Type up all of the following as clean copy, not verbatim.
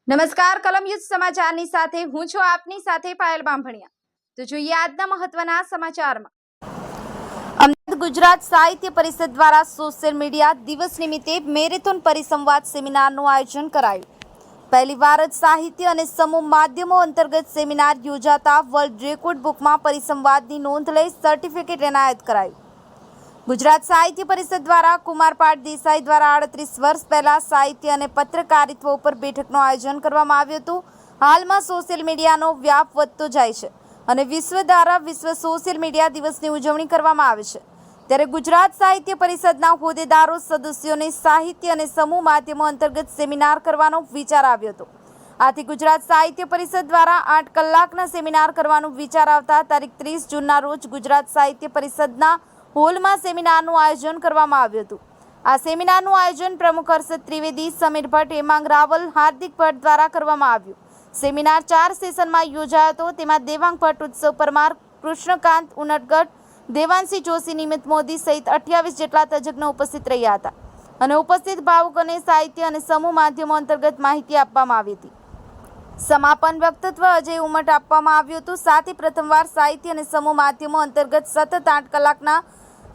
નમસ્કાર કલમયુદ્ધ સમાચારની સાથે હું છું આપની સાથે પાયલ બાંભણિયા। તો જોઈએ આજના મહત્વના સમાચારમાં। અમદાવાદ ગુજરાત સાહિત્ય પરિષદ દ્વારા સોશિયલ મીડિયા દિવસ નિમિત્તે મેરેથોન પરિસંવાદ સેમિનારનું આયોજન કરાયું। પહેલીવાર જ સાહિત્ય અને સમૂહ માધ્યમો અંતર્ગત સેમિનાર યોજાતા વર્લ્ડ રેકોર્ડ બુકમાં પરિસંવાદની નોંધ લઈ સર્ટિફિકેટ એનાયત કરાયું। ગુજરાત સાહિત્ય પરિષદ દ્વારા કુમારપાળ દેસાઈ દ્વારા 38 વર્ષ પહેલા સાહિત્ય અને પત્રકારિત્વ ઉપર બેઠકનું આયોજન કરવામાં આવ્યું હતું। હાલમાં સોશિયલ મીડિયાનો વ્યાપ વધતો જાય છે અને વિશ્વ દ્વારા વિશ્વ સોશિયલ મીડિયા દિવસની ઉજવણી કરવામાં આવે છે, ત્યારે ગુજરાત સાહિત્ય પરિષદના હોદ્દેદારો સદસ્યોને સાહિત્ય અને સમૂહ માધ્યમો અંતર્ગત સેમિનાર કરવાનો વિચાર આવ્યો હતો। આથી ગુજરાત સાહિત્ય પરિષદ દ્વારા 8 કલાકના સેમિનાર કરવાનો વિચાર આવતા તારીખ 30 જૂનના રોજ ગુજરાત સાહિત્ય પરિષદના હોલમાં સેમિનારનું આયોજન કરવામાં આવ્યું હતું। આ સેમિનારનું આયોજન પ્રમુખ હર્ષદ ત્રિવેદી, સમીર ભટ્ટ, હેમાંગ રાવલ, હાર્દિક ભટ્ટ દ્વારા કરવામાં આવ્યું। સેમિનાર 4 સેશનમાં યોજાયો હતો। તેમાં દેવાંગ ભટ્ટ, ઉત્સવ પરમાર, કૃષ્ણકાંત ઉનટગઢ, દેવાંશી જોશી, નિમિત મોદી સહિત 28 જેટલા તજજ્ઞો ઉપસ્થિત રહ્યા હતા અને ઉપસ્થિત ભાવુકોને સાહિત્ય અને સમૂહ માધ્યમો અંતર્ગત માહિતી આપવામાં આવી હતી। સમાપન વક્તવ્ય અજય ઉમટ આપવામાં આવ્યું હતું। સાથે પ્રથમવાર સાહિત્ય અને સમૂહ માધ્યમો અંતર્ગત સતત 8 કલાકના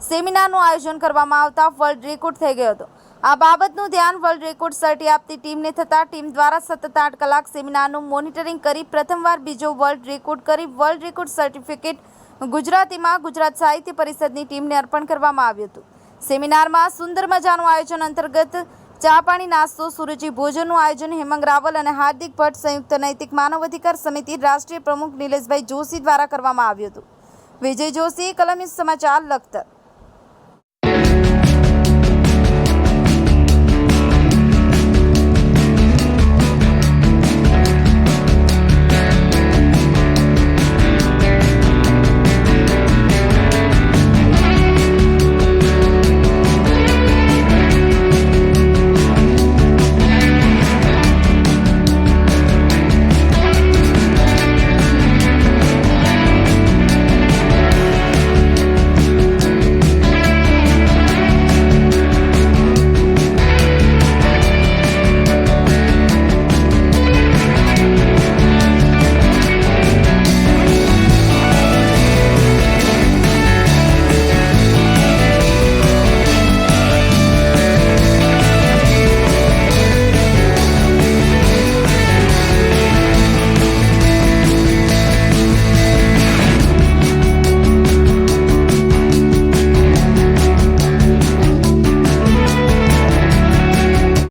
સેમિનારનું આયોજન કરવામાં આવતા વર્લ્ડ રેકોર્ડ થઈ ગયો હતો। આ બાબતનું ધ્યાન વર્લ્ડ રેકોર્ડ સર્ટી આપતી ટીમને થતાં ટીમ દ્વારા સતત 8 કલાક સેમિનારનું મોનિટરિંગ કરી પ્રથમવાર બીજો વર્લ્ડ રેકોર્ડ કરી વર્લ્ડ રેકોર્ડ સર્ટિફિકેટ ગુજરાતીમાં ગુજરાત સાહિત્ય પરિષદની ટીમને અર્પણ કરવામાં આવ્યું હતું। સેમિનારમાં સુંદર મજાનું આયોજન અંતર્ગત ચા પાણી નાસ્તો સુરુચિ ભોજનનું આયોજન હેમાંગ રાવલ અને હાર્દિક ભટ્ટ સંયુક્ત નૈતિક માનવ અધિકાર સમિતિ રાષ્ટ્રીય પ્રમુખ નિલેશભાઈ જોશી દ્વારા કરવામાં આવ્યું હતું। વિજય જોશી, કલમયુદ્ધ સમાચાર, લખતર।